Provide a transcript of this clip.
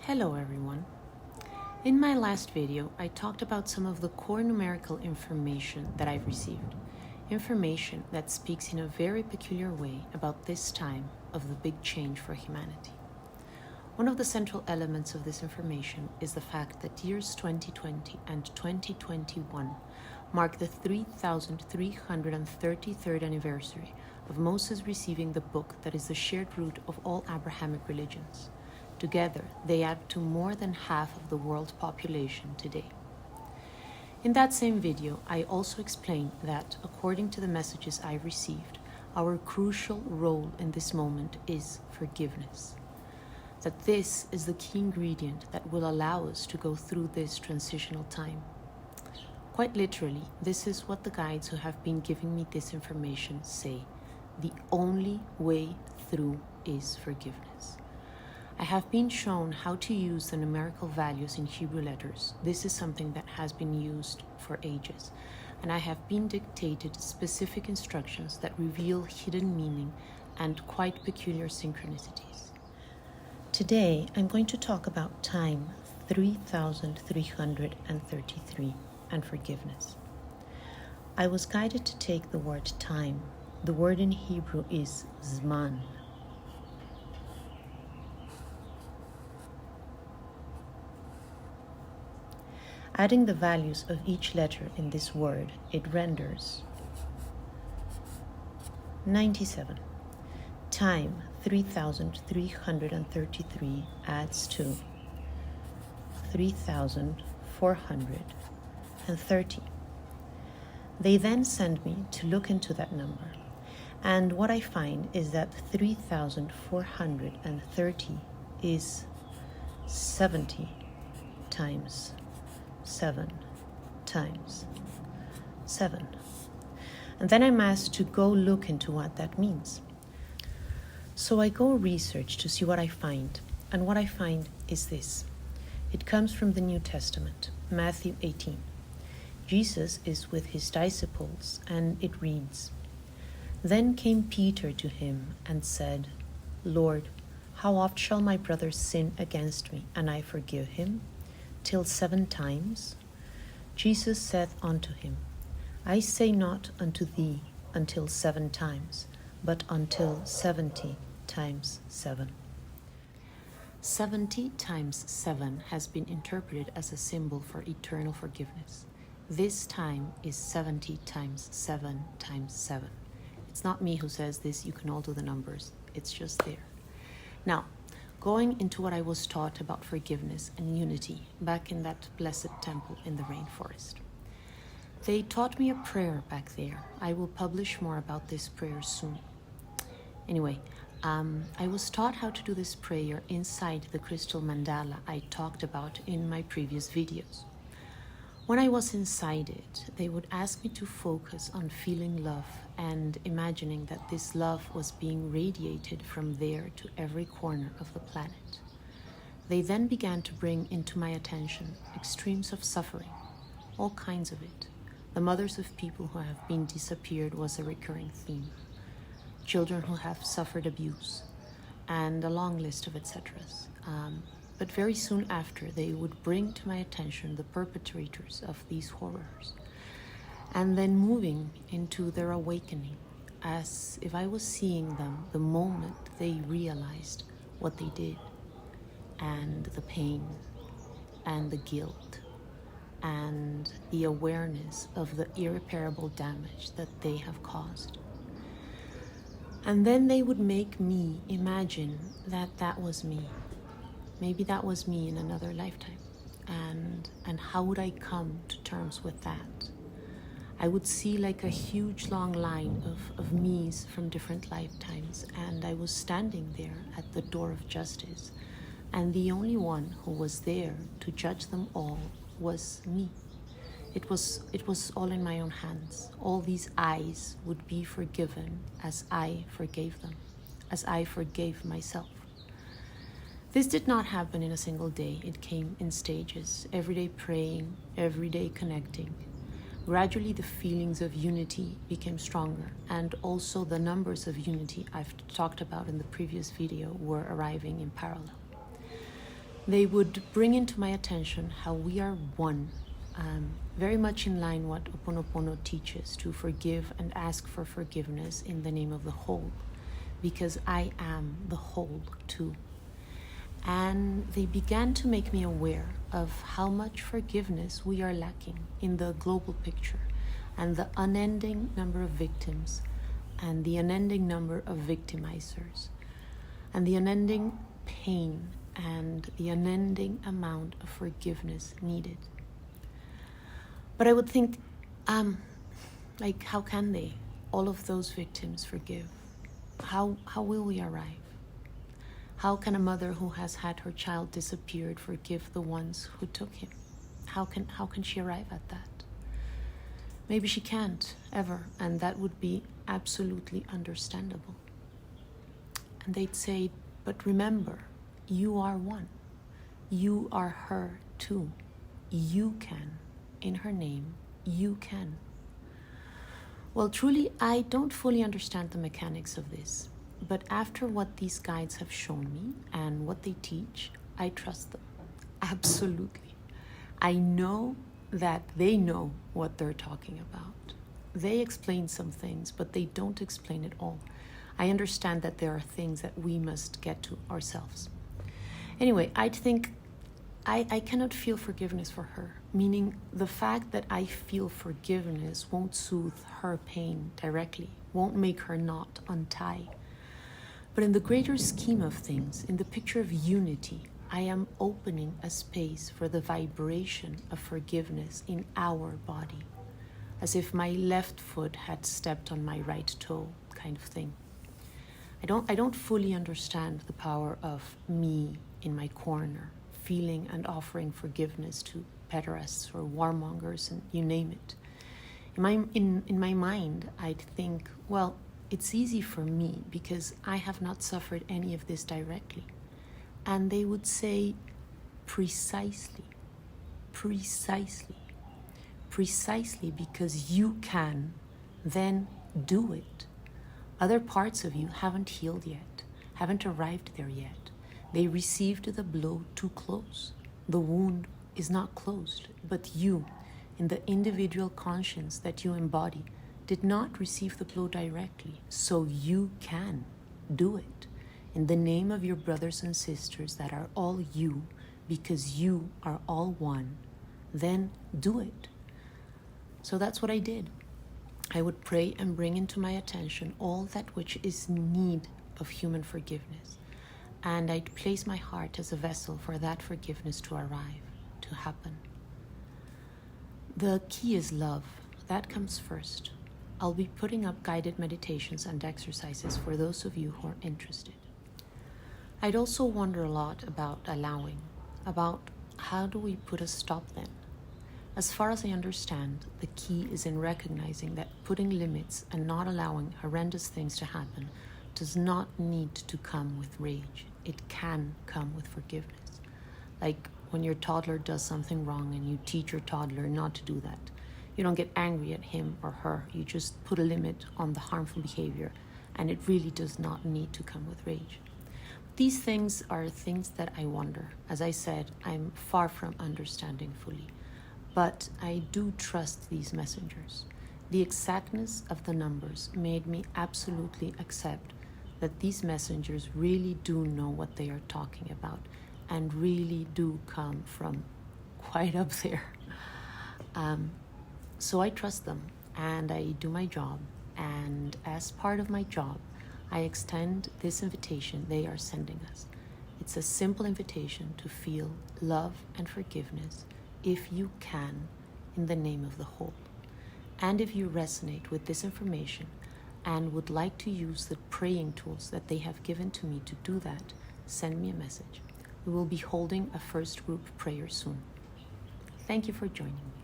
Hello everyone. In my last video, I talked about some of the core numerical information that I've received. Information that speaks in a very peculiar way about this time of the big change for humanity. One of the central elements of this information is the fact that years 2020 and 2021 mark the 3,333rd anniversary of Moses receiving the book that is the shared root of all Abrahamic religions. Together, they add to more than half of the world population today. In that same video, I also explained that, according to the messages I received, our crucial role in this moment is forgiveness. That this is the key ingredient that will allow us to go through this transitional time. Quite literally, this is what the guides who have been giving me this information say. The only way through is forgiveness. I have been shown how to use the numerical values in Hebrew letters. This is something that has been used for ages, and I have been dictated specific instructions that reveal hidden meaning and quite peculiar synchronicities. Today, I'm going to talk about time 3,333 and forgiveness. I was guided to take the word time. The word in Hebrew is zman. Adding the values of each letter in this word, it renders 97. Time 3,333 adds to 3,430. They then send me to look into that number, and what I find is that 3,430 is 70 times 7 times 7. And then I'm asked to go look into what that means. So I go research to see what I find, and what I find is this. It comes from the New Testament, Matthew 18. Jesus is with his disciples, and it reads, "Then came Peter to him and said, Lord, how oft shall my brother sin against me, and I forgive him? Till 7 times? Jesus saith unto him, I say not unto thee until 7 times, but until 70 times 7. 70 times 7 has been interpreted as a symbol for eternal forgiveness. This time is 70 times 7 times 7. It's not me who says this, you can all do the numbers. It's just there. Now, going into what I was taught about forgiveness and unity back in that blessed temple in the rainforest. They taught me a prayer back there. I will publish more about this prayer soon. Anyway, I was taught how to do this prayer inside the crystal mandala I talked about in my previous videos. When I was inside it, they would ask me to focus on feeling love and imagining that this love was being radiated from there to every corner of the planet. They then began to bring into my attention extremes of suffering, all kinds of it. The mothers of people who have been disappeared was a recurring theme. Children who have suffered abuse, and a long list of etceteras. But very soon after, they would bring to my attention the perpetrators of these horrors, and then moving into their awakening, as if I was seeing them the moment they realized what they did, and the pain, and the guilt, and the awareness of the irreparable damage that they have caused. And then they would make me imagine that that was me. Maybe that was me in another lifetime. And how would I come to terms with that? I would see like a huge long line of me's from different lifetimes, and I was standing there at the door of justice, and the only one who was there to judge them all was me. It was all in my own hands. All these eyes would be forgiven as I forgave them, as I forgave myself. This did not happen in a single day. It came in stages, every day praying, every day connecting. Gradually, the feelings of unity became stronger, and also the numbers of unity I've talked about in the previous video were arriving in parallel. they would bring into my attention how we are one, very much in line what Ho'oponopono teaches, to forgive and ask for forgiveness in the name of the whole, because I am the whole too. And they began to make me aware of how much forgiveness we are lacking in the global picture, and the unending number of victims, and the unending number of victimizers, and the unending pain, and the unending amount of forgiveness needed. But I would think, how can they, all of those victims, forgive? How will we arrive? How can a mother who has had her child disappeared forgive the ones who took him? How can she arrive at that? Maybe she can't, ever, and that would be absolutely understandable. And they'd say, but remember, you are one. You are her too. You can. In her name, you can. Well, truly, I don't fully understand the mechanics of this, but after what these guides have shown me and what they teach, I trust them. Absolutely. I know that they know what they're talking about. They explain some things, but they don't explain it all. I understand that there are things that we must get to ourselves. Anyway, I think I cannot feel forgiveness for her, meaning the fact that I feel forgiveness won't soothe her pain directly, won't make her not untie. But in the greater scheme of things, in the picture of unity, I am opening a space for the vibration of forgiveness in our body, as if my left foot had stepped on my right toe, kind of thing. I don't fully understand the power of me in my corner, feeling and offering forgiveness to pederasts or warmongers and you name it. In my mind, I'd think, well, it's easy for me because I have not suffered any of this directly. And they would say, precisely because you can, then do it. Other parts of you haven't healed yet, haven't arrived there yet. They received the blow too close. The wound is not closed, but you, in the individual conscience that you embody, did not receive the blow directly. So you can do it in the name of your brothers and sisters that are all you, because you are all one. Then do it. So that's what I did. I would pray and bring into my attention all that which is need of human forgiveness. And I'd place my heart as a vessel for that forgiveness to arrive, to happen. The key is love. That comes first. I'll be putting up guided meditations and exercises for those of you who are interested. I'd also wonder a lot about allowing, about how do we put a stop then? As far as I understand, the key is in recognizing that putting limits and not allowing horrendous things to happen does not need to come with rage. It can come with forgiveness. Like when your toddler does something wrong and you teach your toddler not to do that. You don't get angry at him or her. You just put a limit on the harmful behavior, and it really does not need to come with rage. These things are things that I wonder. As I said, I'm far from understanding fully. But I do trust these messengers. The exactness of the numbers made me absolutely accept that these messengers really do know what they are talking about and really do come from quite up there. So I trust them and I do my job. And as part of my job, I extend this invitation they are sending us. It's a simple invitation to feel love and forgiveness if you can, in the name of the whole. And if you resonate with this information and would like to use the praying tools that they have given to me to do that, send me a message. We will be holding a first group prayer soon. Thank you for joining me.